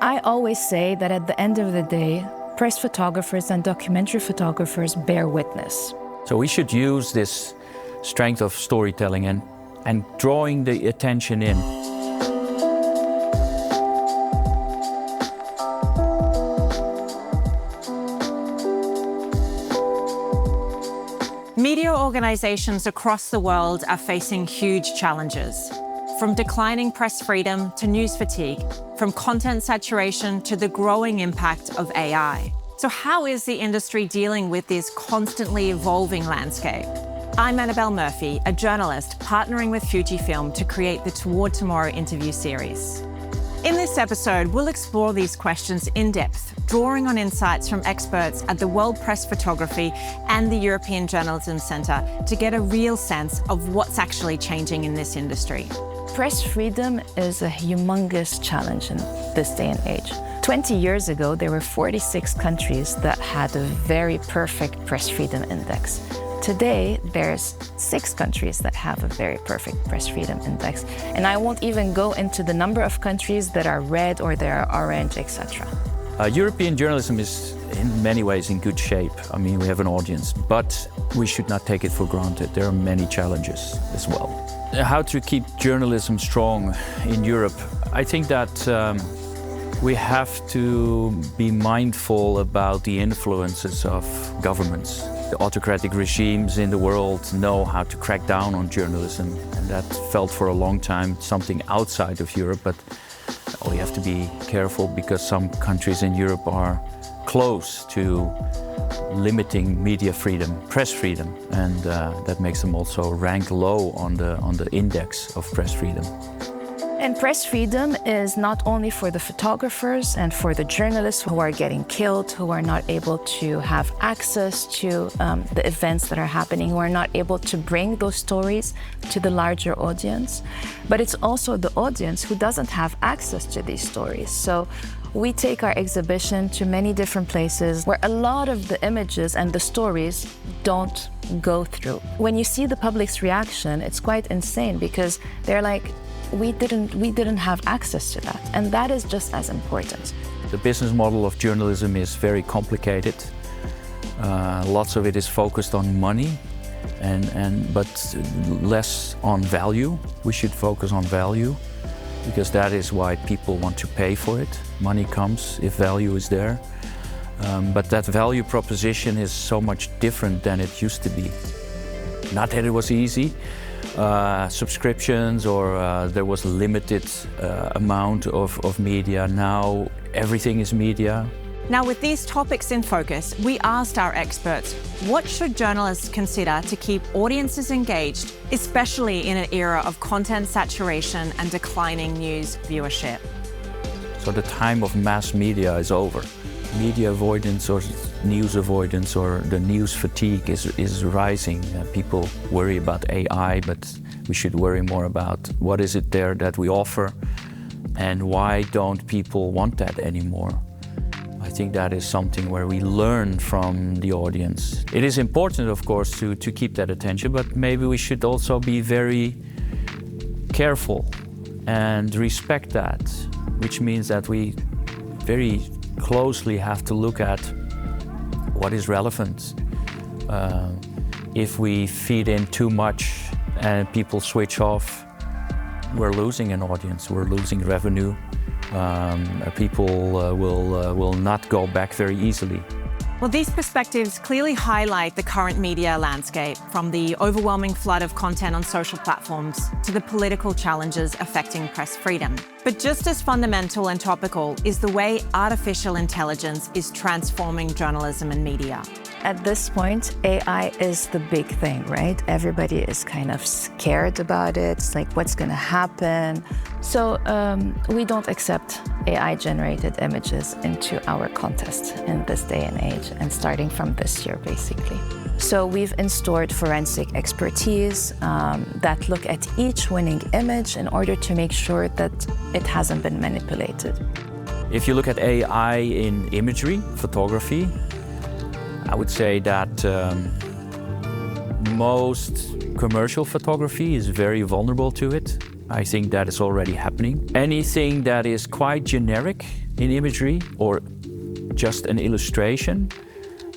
I always say that at the end of the day, press photographers and documentary photographers bear witness. So we should use this strength of storytelling and drawing the attention in. Media organizations across the world are facing huge challenges. From declining press freedom to news fatigue, from content saturation to the growing impact of AI. So how is the industry dealing with this constantly evolving landscape? I'm Annabelle Murphy, a journalist partnering with Fujifilm to create the Toward Tomorrow interview series. In this episode, we'll explore these questions in depth, drawing on insights from experts at the World Press Photography and the European Journalism Centre to get a real sense of what's actually changing in this industry. Press freedom is a humongous challenge in this day and age. 20 years ago, there were 46 countries that had a very perfect press freedom index. Today, there's 6 countries that have a very perfect press freedom index. And I won't even go into the number of countries that are red or that are orange, etc. European journalism is in many ways in good shape. I mean, we have an audience, but we should not take it for granted. There are many challenges as well. How to keep journalism strong in Europe? I think that we have to be mindful about the influences of governments. The autocratic regimes in the world know how to crack down on journalism, and that felt for a long time something outside of Europe, but we have to be careful because some countries in Europe are close to limiting media freedom, press freedom, and that makes them also rank low on the index of press freedom. And press freedom is not only for the photographers and for the journalists who are getting killed, who are not able to have access to the events that are happening, who are not able to bring those stories to the larger audience, but it's also the audience who doesn't have access to these stories. So we take our exhibition to many different places where a lot of the images and the stories don't go through. When you see the public's reaction, it's quite insane because they're like, we didn't have access to that, and that is just as important. The business model of journalism is very complicated. Lots of it is focused on money, but less on value. We should focus on value because that is why people want to pay for it. Money comes if value is there, but that value proposition is so much different than it used to be. Not that it was easy. Subscriptions or there was a limited amount of media. Now everything is media. Now with these topics in focus, we asked our experts, what should journalists consider to keep audiences engaged, especially in an era of content saturation and declining news viewership? So the time of mass media is over. Media avoidance or news avoidance or the news fatigue is rising. People worry about AI, but we should worry more about what is it there that we offer and why don't people want that anymore. I think that is something where we learn from the audience. It is important, of course, to keep that attention, but maybe we should also be very careful and respect that, which means that we very closely have to look at what is relevant. If we feed in too much and people switch off, we're losing an audience, we're losing revenue. People will not go back very easily. Well, these perspectives clearly highlight the current media landscape, from the overwhelming flood of content on social platforms to the political challenges affecting press freedom. But just as fundamental and topical is the way artificial intelligence is transforming journalism and media. At this point, AI is the big thing, right? Everybody is kind of scared about it. It's like, what's going to happen? So we don't accept AI-generated images into our contest in this day and age, and starting from this year, basically. So we've installed forensic expertise that look at each winning image in order to make sure that it hasn't been manipulated. If you look at AI in imagery, photography, I would say that most commercial photography is very vulnerable to it. I think that is already happening. Anything that is quite generic in imagery or just an illustration,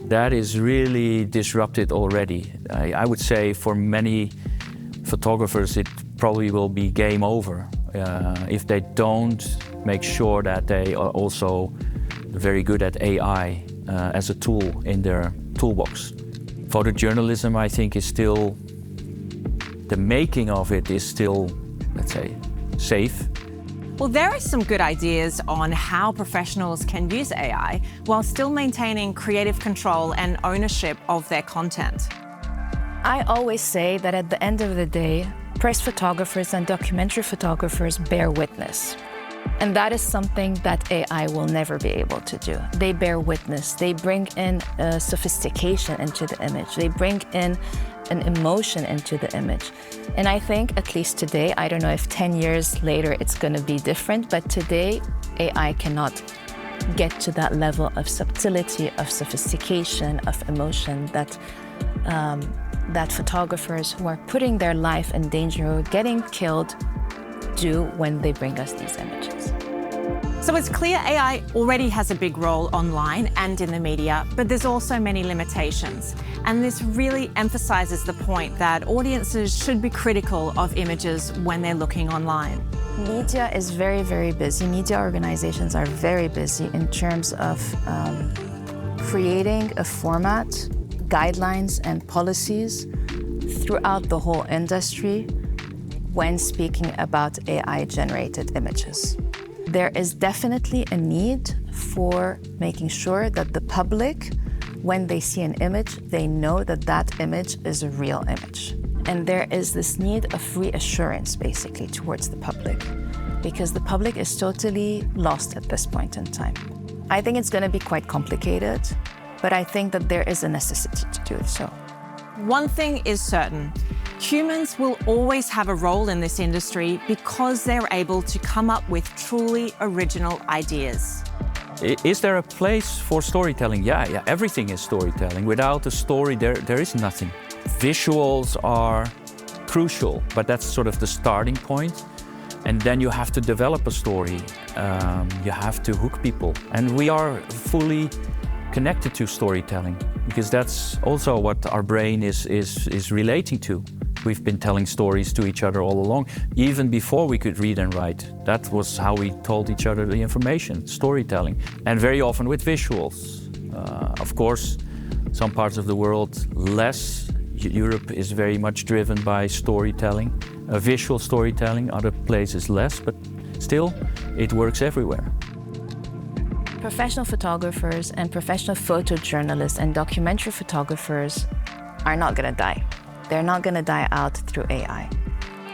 that is really disrupted already. I would say for many photographers it probably will be game over if they don't make sure that they are also very good at AI as a tool in their toolbox. Photojournalism, I think, is still, the making of it is still, let's say, safe. Well, there are some good ideas on how professionals can use AI while still maintaining creative control and ownership of their content. I always say that at the end of the day, press photographers and documentary photographers bear witness. And that is something that AI will never be able to do. They bear witness. They bring in sophistication into the image. They bring in an emotion into the image. And I think, at least today, I don't know if 10 years later it's going to be different, but today AI cannot get to that level of subtlety, of sophistication, of emotion that that photographers who are putting their life in danger, who are getting killed, do when they bring us these images. So it's clear AI already has a big role online and in the media, but there's also many limitations. And this really emphasizes the point that audiences should be critical of images when they're looking online. Media is very, very busy. Media organizations are very busy in terms of creating a format, guidelines and policies throughout the whole industry when speaking about AI-generated images. There is definitely a need for making sure that the public, when they see an image, they know that that image is a real image. And there is this need of reassurance, basically, towards the public, because the public is totally lost at this point in time. I think it's going to be quite complicated, but I think that there is a necessity to do so. One thing is certain. Humans will always have a role in this industry because they're able to come up with truly original ideas. Is there a place for storytelling? Yeah, everything is storytelling. Without a story, there is nothing. Visuals are crucial, but that's sort of the starting point. And then you have to develop a story. You have to hook people. And we are fully connected to storytelling because that's also what our brain is relating to. We've been telling stories to each other all along, even before we could read and write. That was how we told each other the information, storytelling, and very often with visuals. Of course, some parts of the world less. Europe is very much driven by storytelling, visual storytelling, other places less, but still, it works everywhere. Professional photographers and professional photojournalists and documentary photographers are not going to die. They're not going to die out through AI.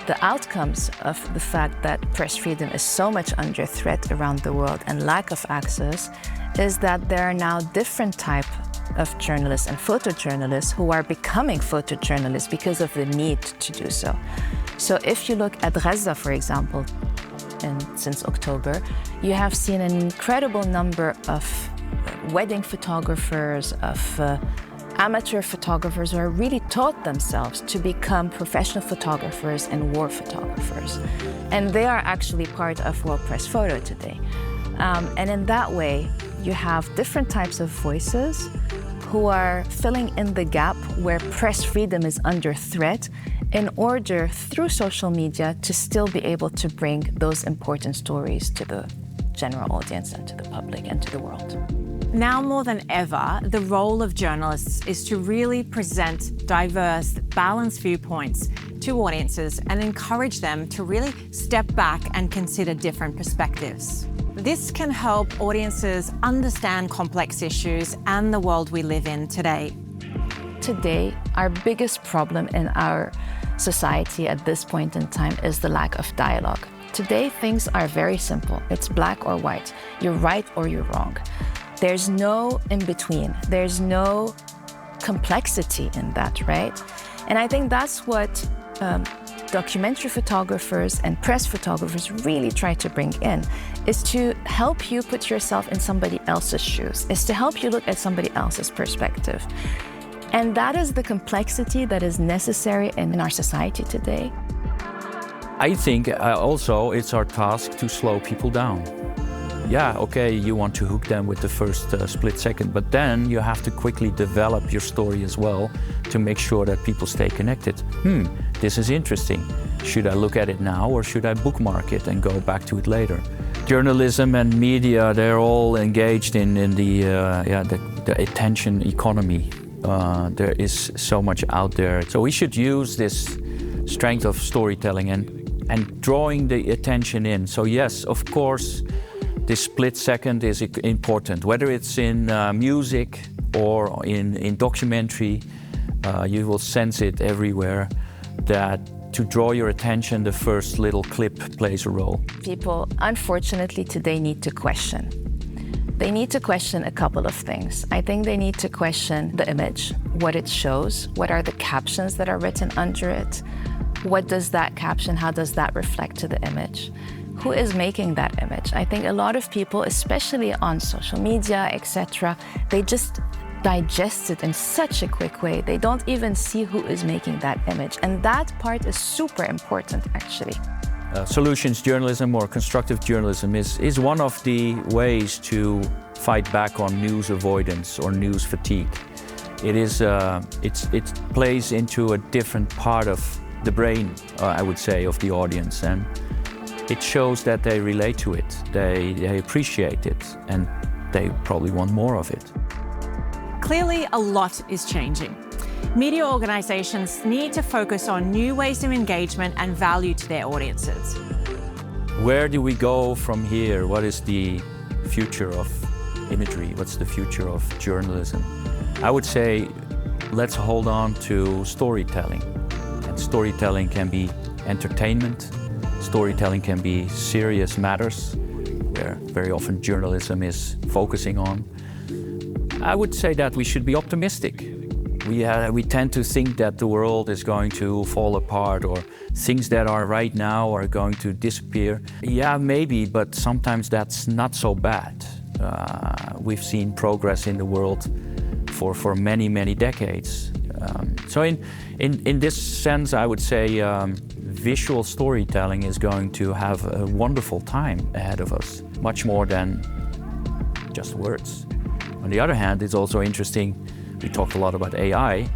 The outcomes of the fact that press freedom is so much under threat around the world and lack of access is that there are now different types of journalists and photojournalists who are becoming photojournalists because of the need to do so. So if you look at Gaza, for example, and since October, you have seen an incredible number of wedding photographers, of amateur photographers who have really taught themselves to become professional photographers and war photographers. And they are actually part of World Press Photo today. And in that way, you have different types of voices who are filling in the gap where press freedom is under threat in order, through social media, to still be able to bring those important stories to the general audience and to the public and to the world. Now more than ever, the role of journalists is to really present diverse, balanced viewpoints to audiences and encourage them to really step back and consider different perspectives. This can help audiences understand complex issues and the world we live in today. Today, our biggest problem in our society at this point in time is the lack of dialogue. Today, things are very simple. It's black or white. You're right or you're wrong. There's no in-between. There's no complexity in that, right? And I think that's what documentary photographers and press photographers really try to bring in, is to help you put yourself in somebody else's shoes, is to help you look at somebody else's perspective. And that is the complexity that is necessary in our society today. I think also it's our task to slow people down. yeah, okay, you want to hook them with the first split second, but then you have to quickly develop your story as well to make sure that people stay connected. This is interesting. Should I look at it now or should I bookmark it and go back to it later? Journalism and media, they're all engaged in the attention economy. There is so much out there. So we should use this strength of storytelling and drawing the attention in. So yes, of course, this split second is important. Whether it's in music or in documentary, you will sense it everywhere that to draw your attention, the first little clip plays a role. People, unfortunately, today need to question. They need to question a couple of things. I think they need to question the image, what it shows, what are the captions that are written under it, what does that caption, how does that reflect to the image? Who is making that image? I think a lot of people, especially on social media, etc., they just digest it in such a quick way. They don't even see who is making that image. And that part is super important, actually. Solutions journalism or constructive journalism is one of the ways to fight back on news avoidance or news fatigue. It plays into a different part of the brain, I would say, of the audience, and it shows that they relate to it, they appreciate it, and they probably want more of it. Clearly, a lot is changing. Media organizations need to focus on new ways of engagement and value to their audiences. Where do we go from here? What is the future of imagery? What's the future of journalism? I would say let's hold on to storytelling. And storytelling can be entertainment. Storytelling can be serious matters, where very often journalism is focusing on. I would say that we should be optimistic. We tend to think that the world is going to fall apart or things that are right now are going to disappear. Yeah, maybe, but sometimes that's not so bad. We've seen progress in the world for many, many decades. So in this sense, I would say visual storytelling is going to have a wonderful time ahead of us, much more than just words. On the other hand, it's also interesting, we talked a lot about AI.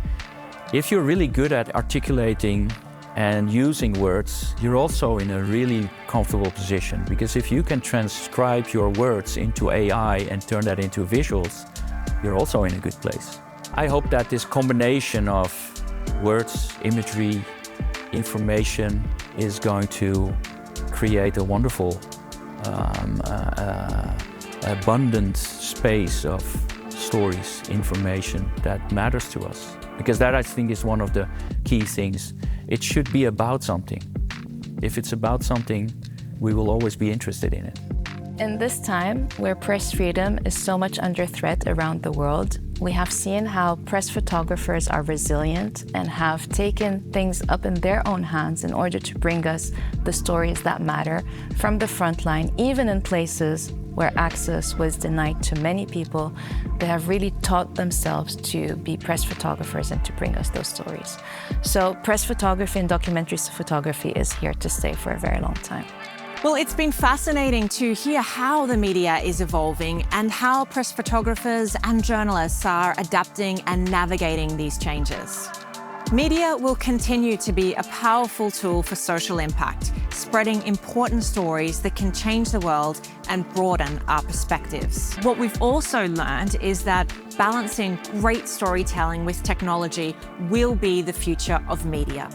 If you're really good at articulating and using words, you're also in a really comfortable position, because if you can transcribe your words into AI and turn that into visuals, you're also in a good place. I hope that this combination of words, imagery, information is going to create a wonderful, abundant space of stories, information that matters to us. Because that, I think, is one of the key things. It should be about something. If it's about something, we will always be interested in it. In this time, where press freedom is so much under threat around the world, we have seen how press photographers are resilient and have taken things up in their own hands in order to bring us the stories that matter from the front line, even in places where access was denied to many people. They have really taught themselves to be press photographers and to bring us those stories. So press photography and documentary photography is here to stay for a very long time. Well, it's been fascinating to hear how the media is evolving and how press photographers and journalists are adapting and navigating these changes. Media will continue to be a powerful tool for social impact, spreading important stories that can change the world and broaden our perspectives. What we've also learned is that balancing great storytelling with technology will be the future of media.